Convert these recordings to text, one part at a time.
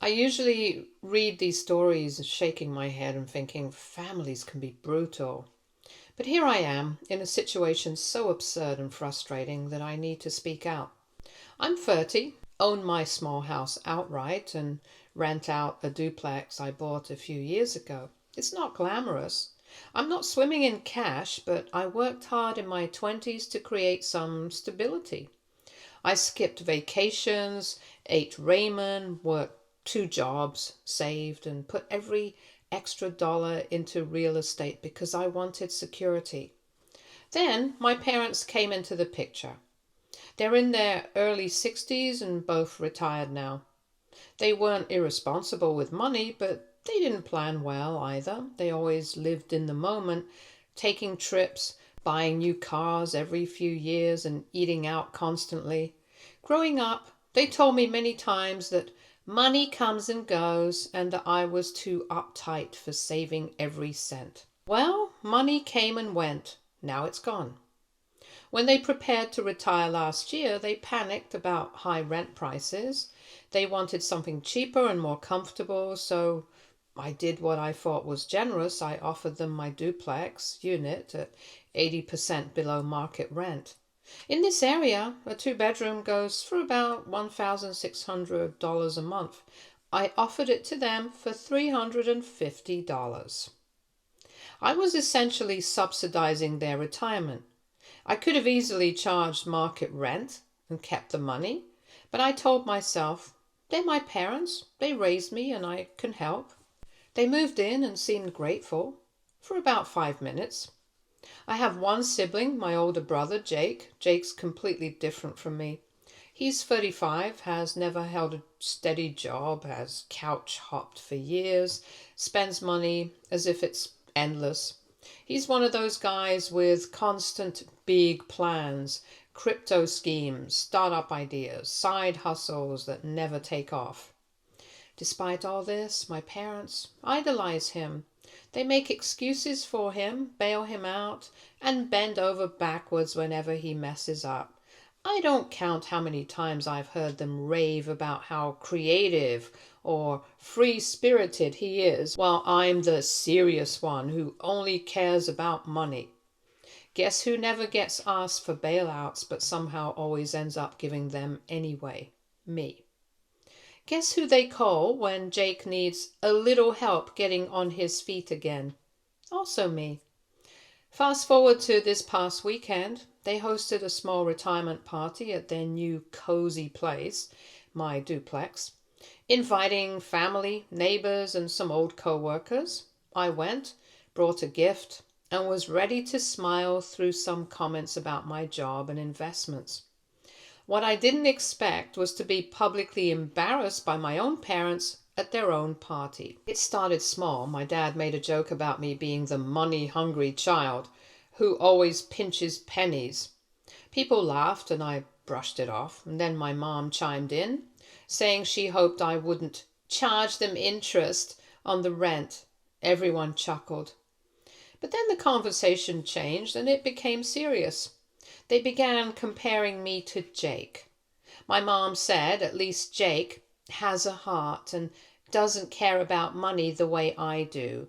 I usually read these stories shaking my head and thinking families can be brutal. But here I am in a situation so absurd and frustrating that I need to speak out. I'm 30, own my small house outright, and rent out a duplex I bought a few years ago. It's not glamorous. I'm not swimming in cash, but I worked hard in my 20s to create some stability. I skipped vacations, ate ramen, worked two jobs, saved, and put every extra dollar into real estate because I wanted security. Then my parents came into the picture. They're in their early 60s and both retired now. They weren't irresponsible with money, but they didn't plan well either. They always lived in the moment, taking trips, buying new cars every few years, and eating out constantly. Growing up, they told me many times that money comes and goes and that I was too uptight for saving every cent. Well, money came and went. Now it's gone. When they prepared to retire last year, they panicked about high rent prices. They wanted something cheaper and more comfortable, so I did what I thought was generous. I offered them my duplex unit at 80% below market rent. In this area, a two-bedroom goes for about $1,600 a month. I offered it to them for $350. I was essentially subsidizing their retirement. I could have easily charged market rent and kept the money, but I told myself, they're my parents, they raised me and I can help. They moved in and seemed grateful for about 5 minutes. I have one sibling, my older brother, Jake. Jake's completely different from me. He's 35, has never held a steady job, has couch hopped for years, spends money as if it's endless. He's one of those guys with constant big plans, crypto schemes, startup ideas, side hustles that never take off. Despite all this, my parents idolize him. They make excuses for him, bail him out, and bend over backwards whenever he messes up. I don't count how many times I've heard them rave about how creative or free-spirited he is, while I'm the serious one who only cares about money. Guess who never gets asked for bailouts but somehow always ends up giving them anyway? Me. Guess who they call when Jake needs a little help getting on his feet again? Also me. Fast forward to this past weekend. They hosted a small retirement party at their new cozy place, my duplex, inviting family, neighbors, and some old co-workers. I went, brought a gift, and was ready to smile through some comments about my job and investments. What I didn't expect was to be publicly embarrassed by my own parents at their own party. It started small. My dad made a joke about me being the money-hungry child who always pinches pennies. People laughed and I brushed it off, and then my mom chimed in, saying she hoped I wouldn't charge them interest on the rent. Everyone chuckled. But then the conversation changed and it became serious. They began comparing me to Jake. My mom said at least Jake has a heart and doesn't care about money the way I do.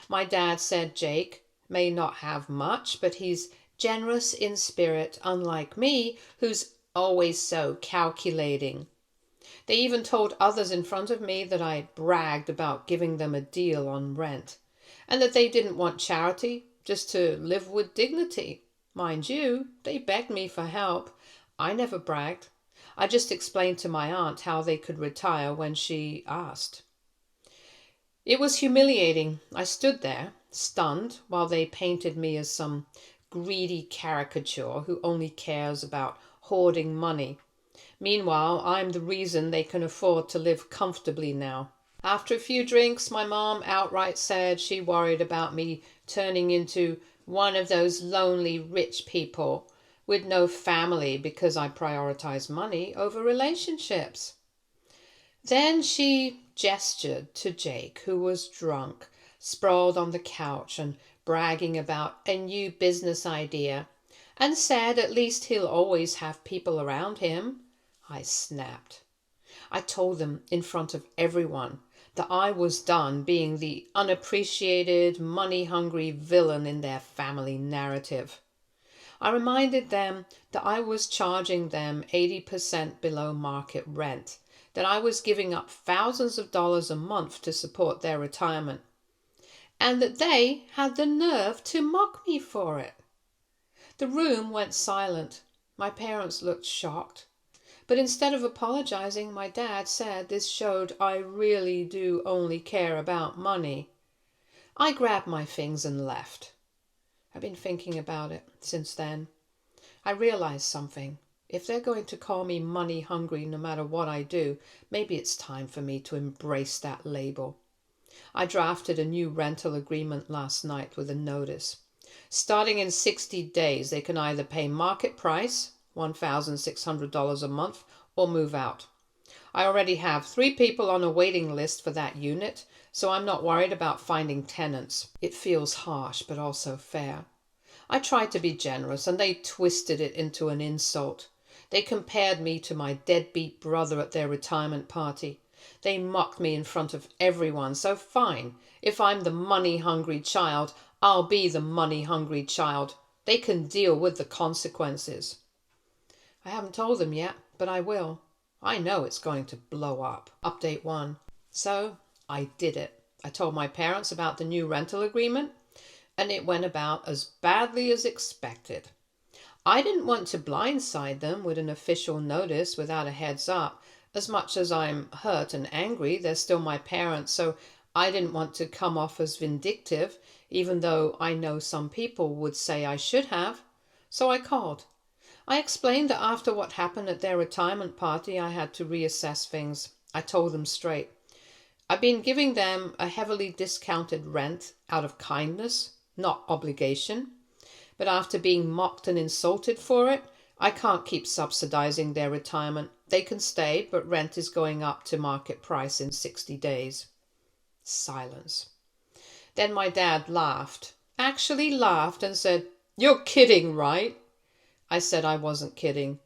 My dad said Jake may not have much, but he's generous in spirit, unlike me, who's always so calculating. They even told others in front of me that I bragged about giving them a deal on rent, and that they didn't want charity, just to live with dignity. Mind you, they begged me for help. I never bragged. I just explained to my aunt how they could retire when she asked. It was humiliating. I stood there, stunned, while they painted me as some greedy caricature who only cares about hoarding money. Meanwhile, I'm the reason they can afford to live comfortably now. After a few drinks, my mom outright said she worried about me turning into one of those lonely rich people with no family because I prioritize money over relationships. Then she gestured to Jake, who was drunk, sprawled on the couch and bragging about a new business idea, and said at least he'll always have people around him. I snapped. I told them in front of everyone that I was done being the unappreciated, money-hungry villain in their family narrative. I reminded them that I was charging them 80% below market rent, that I was giving up thousands of dollars a month to support their retirement, and that they had the nerve to mock me for it. The room went silent. My parents looked shocked. But instead of apologizing, my dad said this showed I really do only care about money. I grabbed my things and left. I've been thinking about it since then. I realized something. If they're going to call me money hungry no matter what I do, maybe it's time for me to embrace that label. I drafted a new rental agreement last night with a notice. Starting in 60 days, they can either pay market price, $1,600 a month, or move out. I already have 3 people on a waiting list for that unit, so I'm not worried about finding tenants. It feels harsh, but also fair. I tried to be generous, and they twisted it into an insult. They compared me to my deadbeat brother at their retirement party. They mocked me in front of everyone, so fine. If I'm the money-hungry child, I'll be the money-hungry child. They can deal with the consequences. I haven't told them yet, but I will. I know it's going to blow up. Update 1. So, I did it. I told my parents about the new rental agreement, and it went about as badly as expected. I didn't want to blindside them with an official notice without a heads up. As much as I'm hurt and angry, they're still my parents, so I didn't want to come off as vindictive, even though I know some people would say I should have. So I called. I explained that after what happened at their retirement party, I had to reassess things. I told them straight. I've been giving them a heavily discounted rent out of kindness, not obligation. But after being mocked and insulted for it, I can't keep subsidizing their retirement. They can stay, but rent is going up to market price in 60 days. Silence. Then my dad laughed, actually laughed, and said, "You're kidding, right?" I said I wasn't kidding.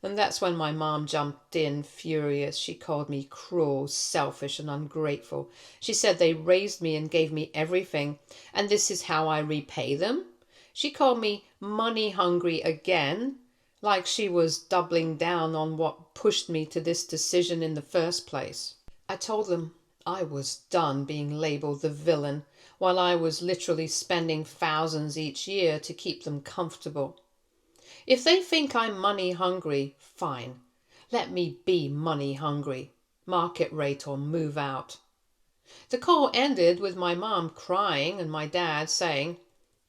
And that's when my mom jumped in, furious. She called me cruel, selfish, and ungrateful. She said they raised me and gave me everything, and this is how I repay them. She called me money hungry again, like she was doubling down on what pushed me to this decision in the first place. I told them I was done being labeled the villain, while I was literally spending thousands each year to keep them comfortable. If they think I'm money hungry, fine. Let me be money hungry. Market rate or move out. The call ended with my mom crying and my dad saying,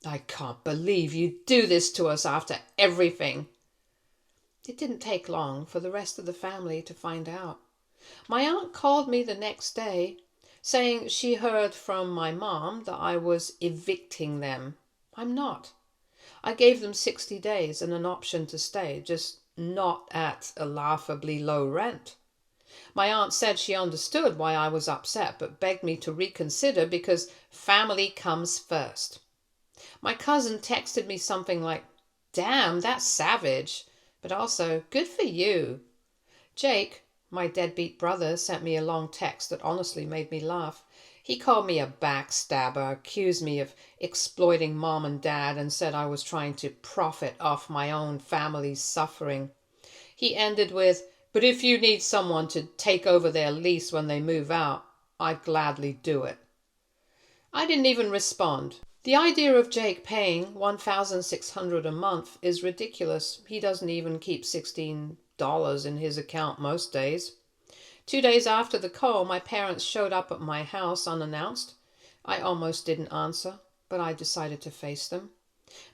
"I can't believe you do this to us after everything." It didn't take long for the rest of the family to find out. My aunt called me the next day saying she heard from my mom that I was evicting them. I'm not. I gave them 60 days and an option to stay, just not at a laughably low rent. My aunt said she understood why I was upset, but begged me to reconsider because family comes first. My cousin texted me something like, "Damn, that's savage," but also, "Good for you." Jake, my deadbeat brother, sent me a long text that honestly made me laugh. He called me a backstabber, accused me of exploiting mom and dad, and said I was trying to profit off my own family's suffering. He ended with, "But if you need someone to take over their lease when they move out, I'd gladly do it." I didn't even respond. The idea of Jake paying $1,600 a month is ridiculous. He doesn't even keep $16 in his account most days. 2 days after the call, my parents showed up at my house unannounced. I almost didn't answer, but I decided to face them.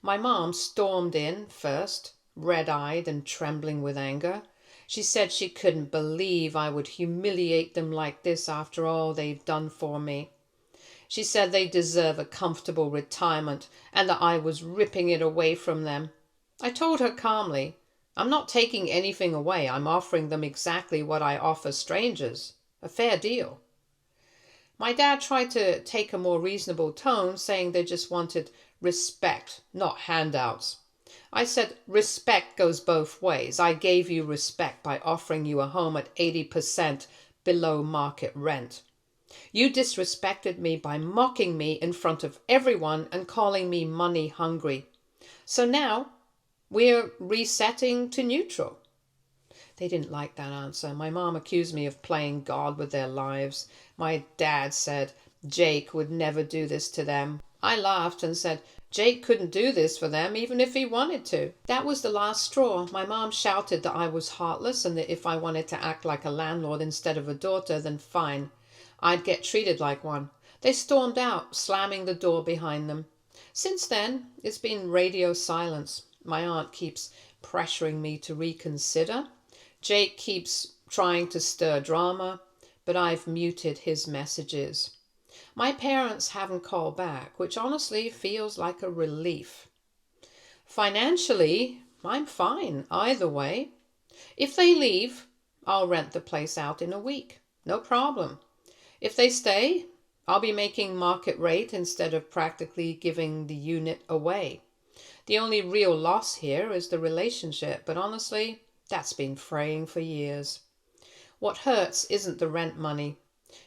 My mom stormed in first, red-eyed and trembling with anger. She said she couldn't believe I would humiliate them like this after all they've done for me. She said they deserve a comfortable retirement and that I was ripping it away from them. I told her calmly, "I'm not taking anything away. I'm offering them exactly what I offer strangers. A fair deal." My dad tried to take a more reasonable tone, saying they just wanted respect, not handouts. I said, respect goes both ways. I gave you respect by offering you a home at 80% below market rent. You disrespected me by mocking me in front of everyone and calling me money hungry. So now we're resetting to neutral. They didn't like that answer. My mom accused me of playing God with their lives. My dad said Jake would never do this to them. I laughed and said Jake couldn't do this for them even if he wanted to. That was the last straw. My mom shouted that I was heartless and that if I wanted to act like a landlord instead of a daughter, then fine. I'd get treated like one. They stormed out, slamming the door behind them. Since then, it's been radio silence. My aunt keeps pressuring me to reconsider. Jake keeps trying to stir drama, but I've muted his messages. My parents haven't called back, which honestly feels like a relief. Financially, I'm fine either way. If they leave, I'll rent the place out in a week. No problem. If they stay, I'll be making market rate instead of practically giving the unit away. The only real loss here is the relationship, but honestly, that's been fraying for years. What hurts isn't the rent money.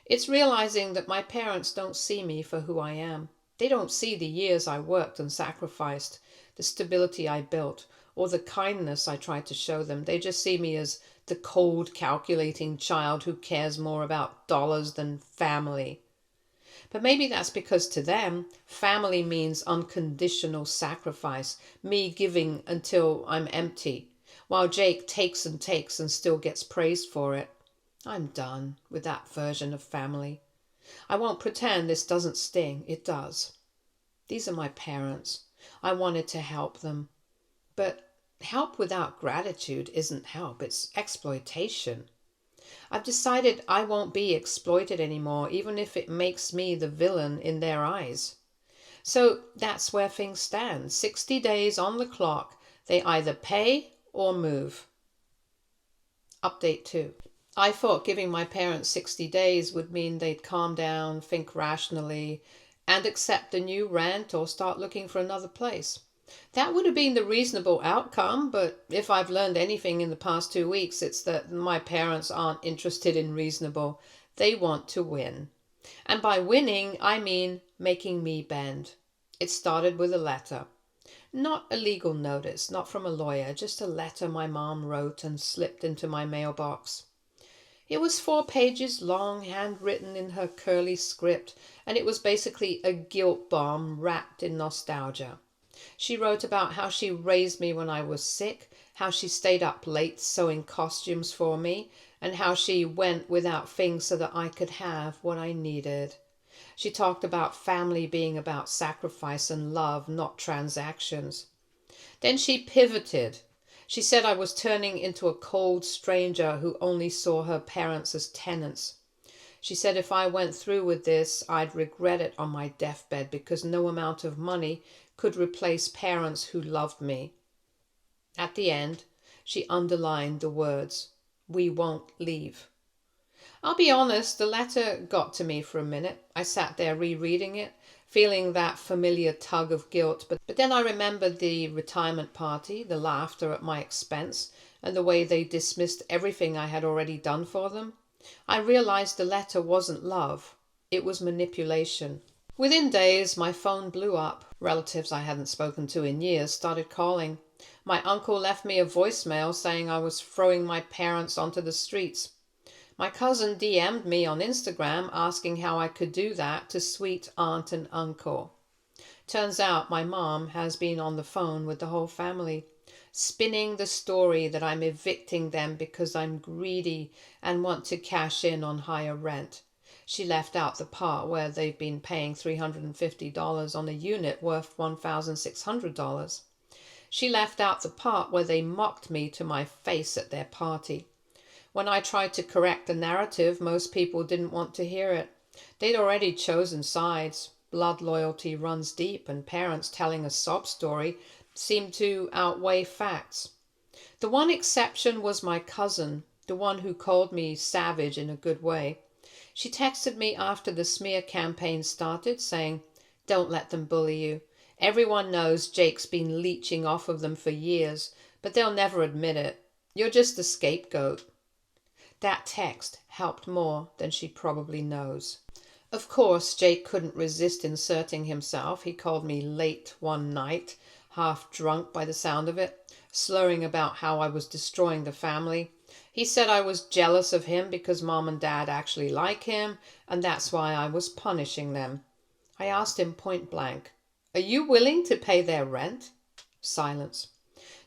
It's realizing that my parents don't see me for who I am. They don't see the years I worked and sacrificed, the stability I built, or the kindness I tried to show them. They just see me as the cold, calculating child who cares more about dollars than family. But maybe that's because to them, family means unconditional sacrifice, me giving until I'm empty, while Jake takes and still gets praised for it. I'm done with that version of family. I won't pretend this doesn't sting. It does. These are my parents. I wanted to help them. But help without gratitude isn't help. It's exploitation. I've decided I won't be exploited anymore, even if it makes me the villain in their eyes. So that's where things stand. 60 days on the clock. They either pay or move. Update 2. I thought giving my parents 60 days would mean they'd calm down, think rationally, and accept the new rent or start looking for another place. That would have been the reasonable outcome, but if I've learned anything in the past 2 weeks, it's that my parents aren't interested in reasonable. They want to win. And by winning, I mean making me bend. It started with a letter. Not a legal notice, not from a lawyer, just a letter my mom wrote and slipped into my mailbox. It was 4 pages long, handwritten in her curly script, and it was basically a guilt bomb wrapped in nostalgia. She wrote about how she raised me when I was sick, how she stayed up late sewing costumes for me, and how she went without things so that I could have what I needed. She talked about family being about sacrifice and love, not transactions. Then she pivoted. She said I was turning into a cold stranger who only saw her parents as tenants. She said if I went through with this, I'd regret it on my deathbed because no amount of money could replace parents who loved me. At the end, she underlined the words, "We won't leave." I'll be honest, the letter got to me for a minute. I sat there rereading it, feeling that familiar tug of guilt, but then I remembered the retirement party, the laughter at my expense, and the way they dismissed everything I had already done for them. I realized the letter wasn't love. It was manipulation. Within days, my phone blew up. Relatives I hadn't spoken to in years started calling. My uncle left me a voicemail saying I was throwing my parents onto the streets. My cousin DM'd me on Instagram asking how I could do that to sweet aunt and uncle. Turns out my mom has been on the phone with the whole family, spinning the story that I'm evicting them because I'm greedy and want to cash in on higher rent. She left out the part where they've been paying $350 on a unit worth $1,600. She left out the part where they mocked me to my face at their party. When I tried to correct the narrative, most people didn't want to hear it. They'd already chosen sides. Blood loyalty runs deep, and parents telling a sob story seemed to outweigh facts. The one exception was my cousin, the one who called me savage in a good way. She texted me after the smear campaign started saying, "Don't let them bully you. Everyone knows Jake's been leeching off of them for years, but they'll never admit it. You're just a scapegoat." That text helped more than she probably knows. Of course, Jake couldn't resist inserting himself. He called me late one night, half drunk by the sound of it, slurring about how I was destroying the family. He said I was jealous of him because Mom and Dad actually like him, and that's why I was punishing them. I asked him point blank, "Are you willing to pay their rent?" Silence.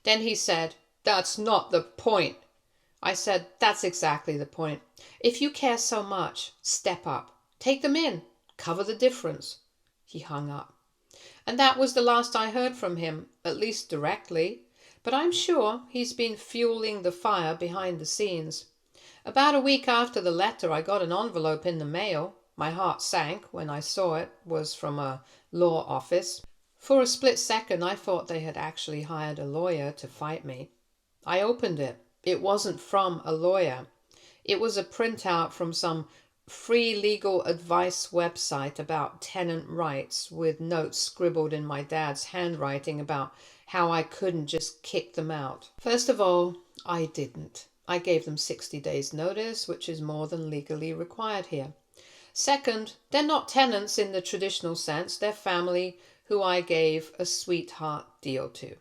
Then he said, "That's not the point." I said, "That's exactly the point. If you care so much, step up. Take them in. Cover the difference." He hung up. And that was the last I heard from him, at least directly. But I'm sure he's been fueling the fire behind the scenes. About a week after the letter, I got an envelope in the mail. My heart sank when I saw it was from a law office. For a split second, I thought they had actually hired a lawyer to fight me. I opened it. It wasn't from a lawyer. It was a printout from some free legal advice website about tenant rights, with notes scribbled in my dad's handwriting about how I couldn't just kick them out. First of all, I didn't. I gave them 60 days notice, which is more than legally required here. Second, they're not tenants in the traditional sense. They're family who I gave a sweetheart deal to.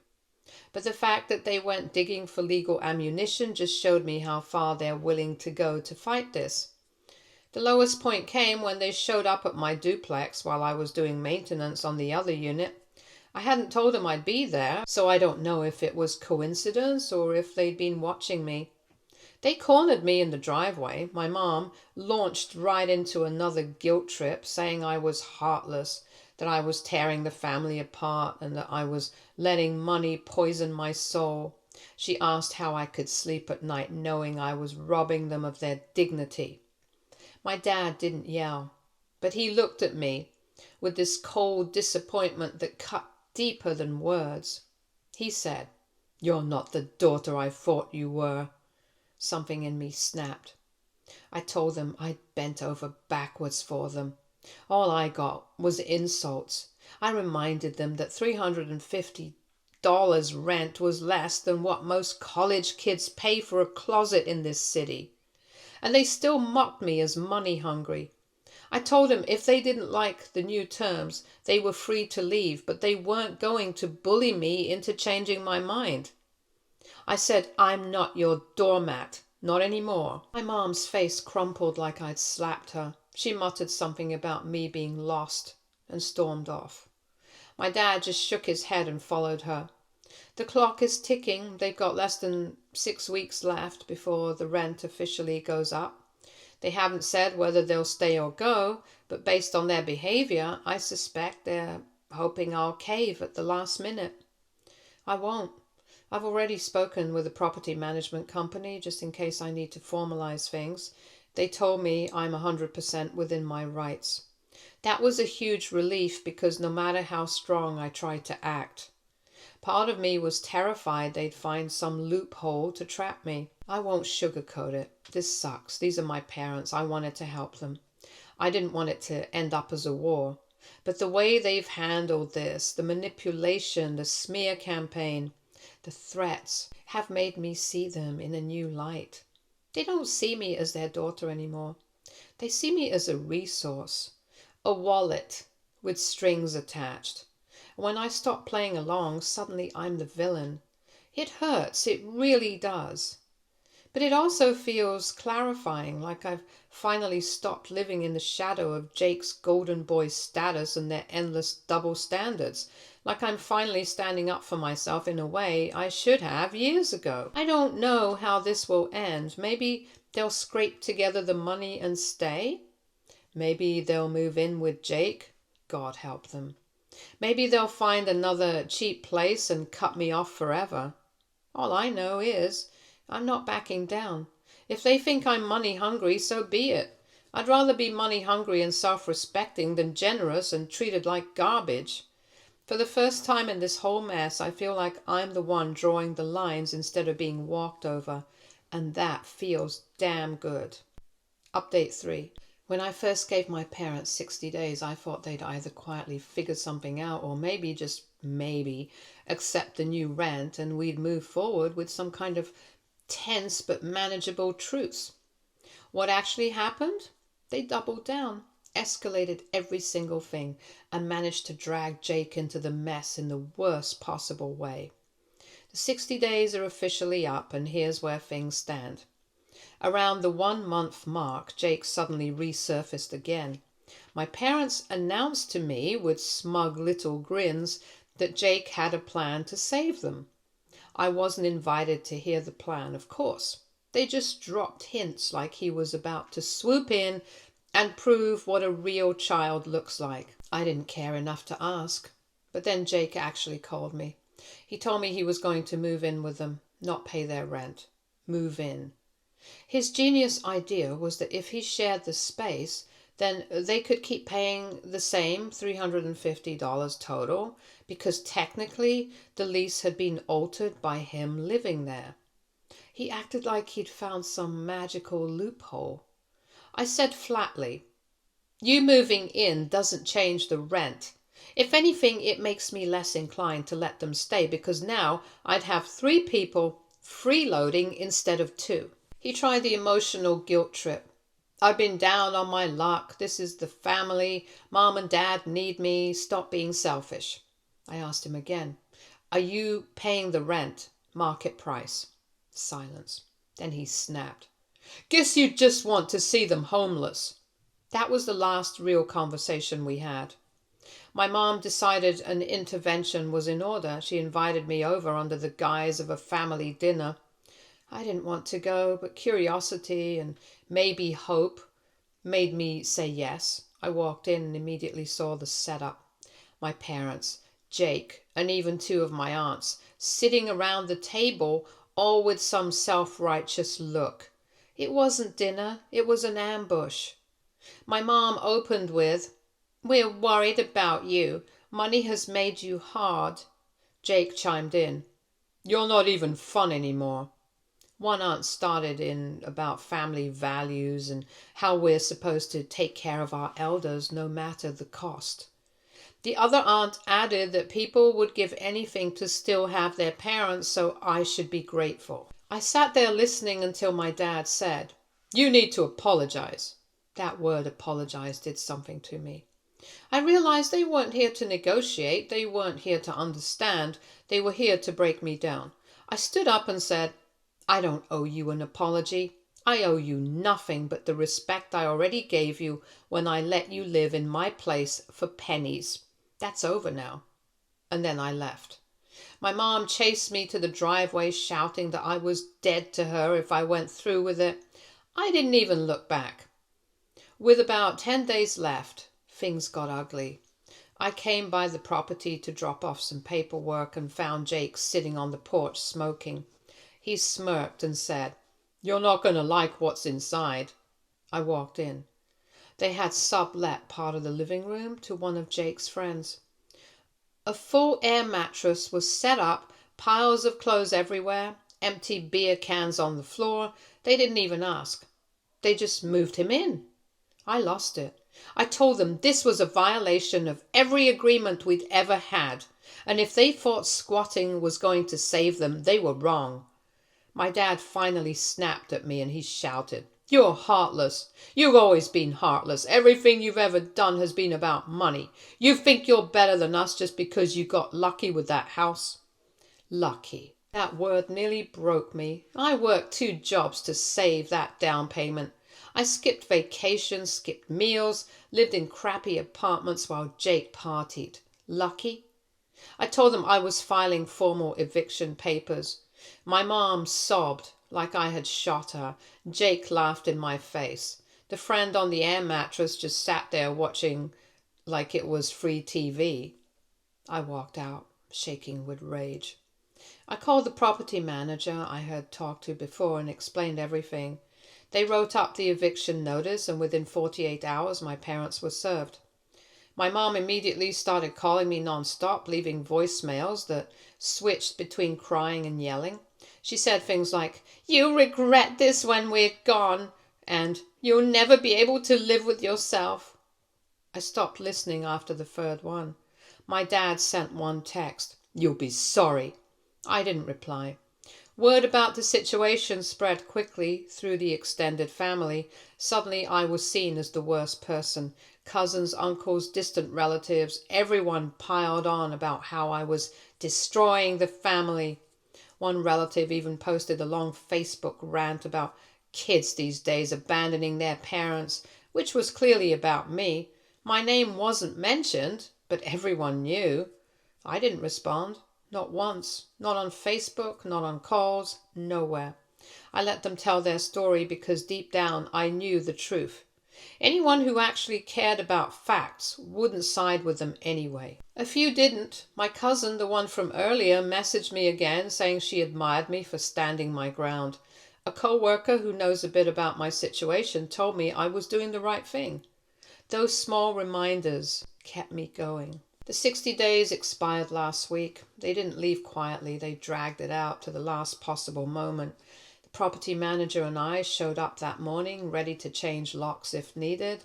But the fact that they went digging for legal ammunition just showed me how far they're willing to go to fight this. The lowest point came when they showed up at my duplex while I was doing maintenance on the other unit. I hadn't told them I'd be there, so I don't know if it was coincidence or if they'd been watching me. They cornered me in the driveway. My mom launched right into another guilt trip, saying I was heartless, that I was tearing the family apart, and that I was letting money poison my soul. She asked how I could sleep at night knowing I was robbing them of their dignity. My dad didn't yell, but he looked at me with this cold disappointment that cut deeper than words. He said, "You're not the daughter I thought you were." Something in me snapped. I told them I'd bent over backwards for them. All I got was insults. I reminded them that $350 rent was less than what most college kids pay for a closet in this city. And they still mocked me as money hungry. I told them if they didn't like the new terms, they were free to leave, but they weren't going to bully me into changing my mind. I said, "I'm not your doormat, not anymore." My mom's face crumpled like I'd slapped her. She muttered something about me being lost and stormed off. My dad just shook his head and followed her. The clock is ticking. They've got less than 6 weeks left before the rent officially goes up. They haven't said whether they'll stay or go, but based on their behavior, I suspect they're hoping I'll cave at the last minute. I won't. I've already spoken with a property management company just in case I need to formalize things. They told me I'm 100% within my rights. That was a huge relief because no matter how strong I tried to act, part of me was terrified they'd find some loophole to trap me. I won't sugarcoat it. This sucks. These are my parents. I wanted to help them. I didn't want it to end up as a war. But the way they've handled this, the manipulation, the smear campaign, the threats, have made me see them in a new light. They don't see me as their daughter anymore. They see me as a resource, a wallet with strings attached. When I stop playing along, suddenly I'm the villain. It hurts, it really does. But it also feels clarifying, like I've finally stopped living in the shadow of Jake's golden boy status and their endless double standards, like I'm finally standing up for myself in a way I should have years ago. I don't know how this will end. Maybe they'll scrape together the money and stay. Maybe they'll move in with Jake. God help them. Maybe they'll find another cheap place and cut me off forever. All I know is I'm not backing down. If they think I'm money hungry, so be it. I'd rather be money hungry and self-respecting than generous and treated like garbage. For the first time in this whole mess, I feel like I'm the one drawing the lines instead of being walked over, and that feels damn good. Update 3. When I first gave my parents 60 days, I thought they'd either quietly figured something out or maybe just maybe accept the new rent and we'd move forward with some kind of tense but manageable truce. What actually happened? They doubled down, escalated every single thing, and managed to drag Jake into the mess in the worst possible way. The 60 days are officially up, and here's where things stand. Around the 1 month mark, Jake suddenly resurfaced again. My parents announced to me with smug little grins that Jake had a plan to save them. I wasn't invited to hear the plan, of course. They just dropped hints like he was about to swoop in and prove what a real child looks like. I didn't care enough to ask. But then Jake actually called me. He told me he was going to move in with them, not pay their rent. Move in. His genius idea was that if he shared the space, then they could keep paying the same $350 total, because technically the lease had been altered by him living there. He acted like he'd found some magical loophole. I said flatly, "You moving in doesn't change the rent. If anything, it makes me less inclined to let them stay, because now I'd have 3 people freeloading instead of 2. He tried the emotional guilt trip. "I've been down on my luck. This is the family. Mom and Dad need me. Stop being selfish." I asked him again, "Are you paying the rent? Market price?" Silence. Then he snapped, "Guess you just want to see them homeless." That was the last real conversation we had. My mom decided an intervention was in order. She invited me over under the guise of a family dinner. I didn't want to go, but curiosity and maybe hope made me say yes. I walked in and immediately saw the setup. My parents, Jake, and even 2 of my aunts sitting around the table, all with some self-righteous look. It wasn't dinner, it was an ambush. My mom opened with, "We're worried about you. Money has made you hard." Jake chimed in, "You're not even fun anymore." One aunt started in about family values and how we're supposed to take care of our elders no matter the cost. The other aunt added that people would give anything to still have their parents, so I should be grateful. I sat there listening until my dad said, "You need to apologize." That word apologize did something to me. I realized they weren't here to negotiate, they weren't here to understand, they were here to break me down. I stood up and said, "I don't owe you an apology. I owe you nothing but the respect I already gave you when I let you live in my place for pennies. That's over now." And then I left. My mom chased me to the driveway shouting that I was dead to her if I went through with it. I didn't even look back. With about 10 days left, things got ugly. I came by the property to drop off some paperwork and found Jake sitting on the porch smoking. He smirked and said, "You're not going to like what's inside." I walked in. They had sublet part of the living room to one of Jake's friends. A full air mattress was set up, piles of clothes everywhere, empty beer cans on the floor. They didn't even ask. They just moved him in. I lost it. I told them this was a violation of every agreement we'd ever had, and if they thought squatting was going to save them, they were wrong. My dad finally snapped at me and he shouted, "You're heartless. You've always been heartless. Everything you've ever done has been about money. You think you're better than us just because you got lucky with that house." Lucky. That word nearly broke me. I worked 2 jobs to save that down payment. I skipped vacations, skipped meals, lived in crappy apartments while Jake partied. Lucky? I told them I was filing formal eviction papers. My mom sobbed like I had shot her. Jake laughed in my face. The friend on the air mattress just sat there watching like it was free TV. I walked out, shaking with rage. I called the property manager I had talked to before and explained everything. They wrote up the eviction notice, and within 48 hours my parents were served. My mom immediately started calling me nonstop, leaving voicemails that switched between crying and yelling. She said things like, "You'll regret this when we're gone," and "You'll never be able to live with yourself." I stopped listening after the third one. My dad sent one text, "You'll be sorry." I didn't reply. Word about the situation spread quickly through the extended family. Suddenly I was seen as the worst person. Cousins, uncles, distant relatives, everyone piled on about how I was destroying the family. One relative even posted a long Facebook rant about kids these days abandoning their parents, which was clearly about me. My name wasn't mentioned, but everyone knew. I didn't respond. Not once. Not on Facebook, not on calls, nowhere. I let them tell their story because deep down I knew the truth. Anyone who actually cared about facts wouldn't side with them anyway. A few didn't. My cousin, the one from earlier, messaged me again saying she admired me for standing my ground. A co-worker who knows a bit about my situation told me I was doing the right thing. Those small reminders kept me going. The 60 days expired last week. They didn't leave quietly. They dragged it out to the last possible moment. The property manager and I showed up that morning, ready to change locks if needed.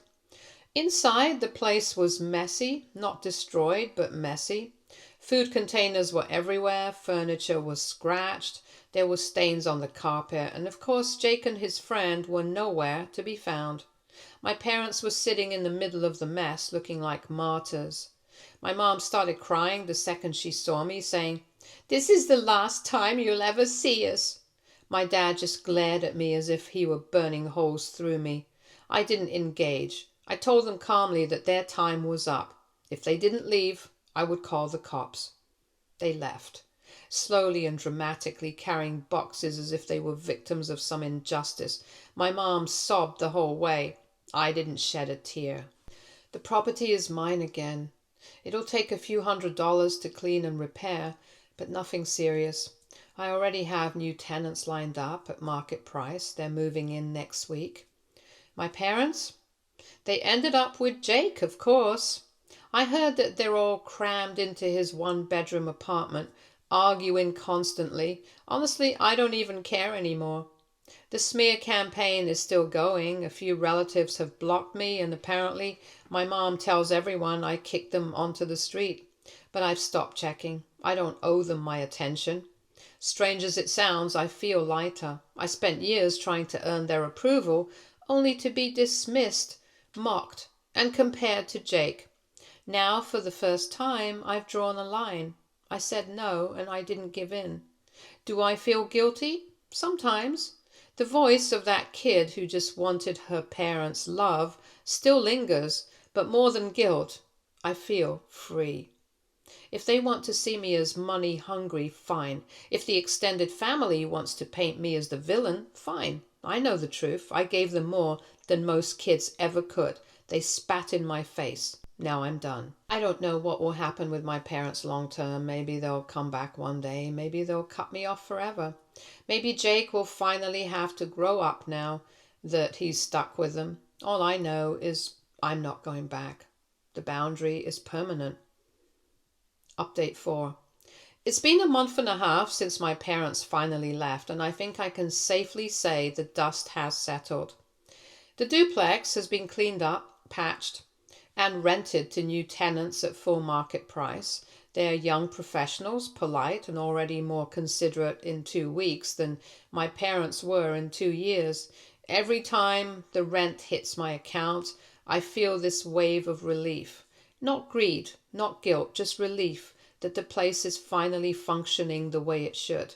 Inside, the place was messy, not destroyed, but messy. Food containers were everywhere, furniture was scratched, there were stains on the carpet, and of course Jake and his friend were nowhere to be found. My parents were sitting in the middle of the mess, looking like martyrs. My mom started crying the second she saw me, saying, "This is the last time you'll ever see us." My dad just glared at me as if he were burning holes through me. I didn't engage. I told them calmly that their time was up. If they didn't leave, I would call the cops. They left, slowly and dramatically carrying boxes as if they were victims of some injustice. My mom sobbed the whole way. I didn't shed a tear. The property is mine again. It'll take a few $100s to clean and repair, but nothing serious. I already have new tenants lined up at market price. They're moving in next week. My parents? They ended up with Jake, of course. I heard that they're all crammed into his one-bedroom apartment, arguing constantly. Honestly, I don't even care anymore. The smear campaign is still going. A few relatives have blocked me, and apparently my mom tells everyone I kicked them onto the street. But I've stopped checking. I don't owe them my attention. Strange as it sounds, I feel lighter. I spent years trying to earn their approval, only to be dismissed, mocked, and compared to Jake. Now, for the first time, I've drawn a line. I said no, and I didn't give in. Do I feel guilty? Sometimes. The voice of that kid who just wanted her parents' love still lingers, but more than guilt, I feel free. If they want to see me as money hungry, fine. If the extended family wants to paint me as the villain, fine. I know the truth. I gave them more than most kids ever could. They spat in my face. Now I'm done. I don't know what will happen with my parents long term. Maybe they'll come back one day. Maybe they'll cut me off forever. Maybe Jake will finally have to grow up now that he's stuck with them. All I know is I'm not going back. The boundary is permanent. Update 4. It's been a month and a half since my parents finally left, and I think I can safely say the dust has settled. The duplex has been cleaned up, patched, and rented to new tenants at full market price. They are young professionals, polite, and already more considerate in 2 weeks than my parents were in 2 years. Every time the rent hits my account, I feel this wave of relief. Not greed, not guilt, just relief that the place is finally functioning the way it should.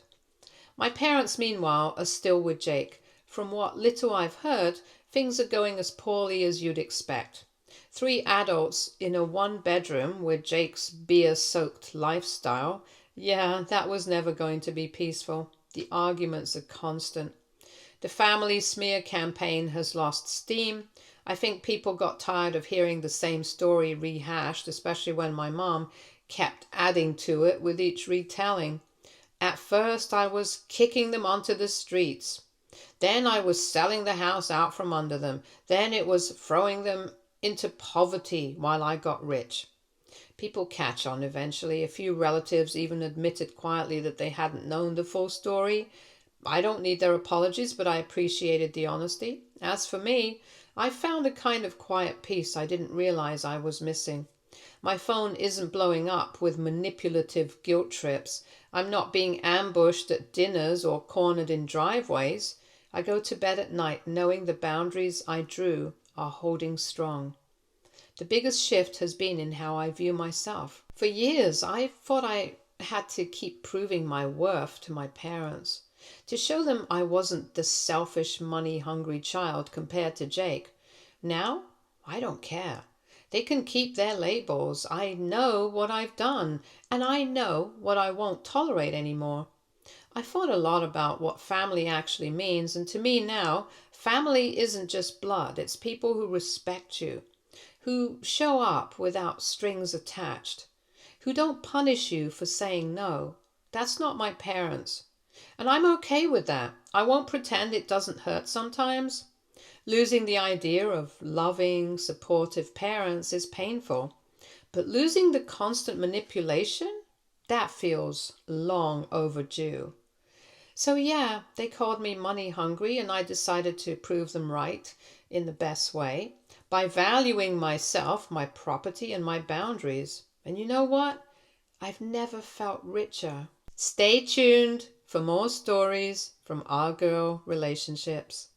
My parents, meanwhile, are still with Jake. From what little I've heard, things are going as poorly as you'd expect. 3 adults in a 1-bedroom with Jake's beer-soaked lifestyle. Yeah, that was never going to be peaceful. The arguments are constant. The family smear campaign has lost steam. I think people got tired of hearing the same story rehashed, especially when my mom kept adding to it with each retelling. At first, I was kicking them onto the streets. Then I was selling the house out from under them. Then it was throwing them into poverty while I got rich. People catch on eventually. A few relatives even admitted quietly that they hadn't known the full story. I don't need their apologies, but I appreciated the honesty. As for me, I found a kind of quiet peace I didn't realize I was missing. My phone isn't blowing up with manipulative guilt trips. I'm not being ambushed at dinners or cornered in driveways. I go to bed at night knowing the boundaries I drew are holding strong. The biggest shift has been in how I view myself. For years, I thought I had to keep proving my worth to my parents, to show them I wasn't the selfish, money-hungry child compared to Jake. Now, I don't care. They can keep their labels. I know what I've done, and I know what I won't tolerate anymore. I thought a lot about what family actually means, and to me now, family isn't just blood. It's people who respect you, who show up without strings attached, who don't punish you for saying no. That's not my parents. And I'm okay with that. I won't pretend it doesn't hurt sometimes. Losing the idea of loving, supportive parents is painful. But losing the constant manipulation, that feels long overdue. So yeah, they called me money hungry, and I decided to prove them right in the best way by valuing myself, my property, and my boundaries. And you know what? I've never felt richer. Stay tuned for more stories from our girl relationships.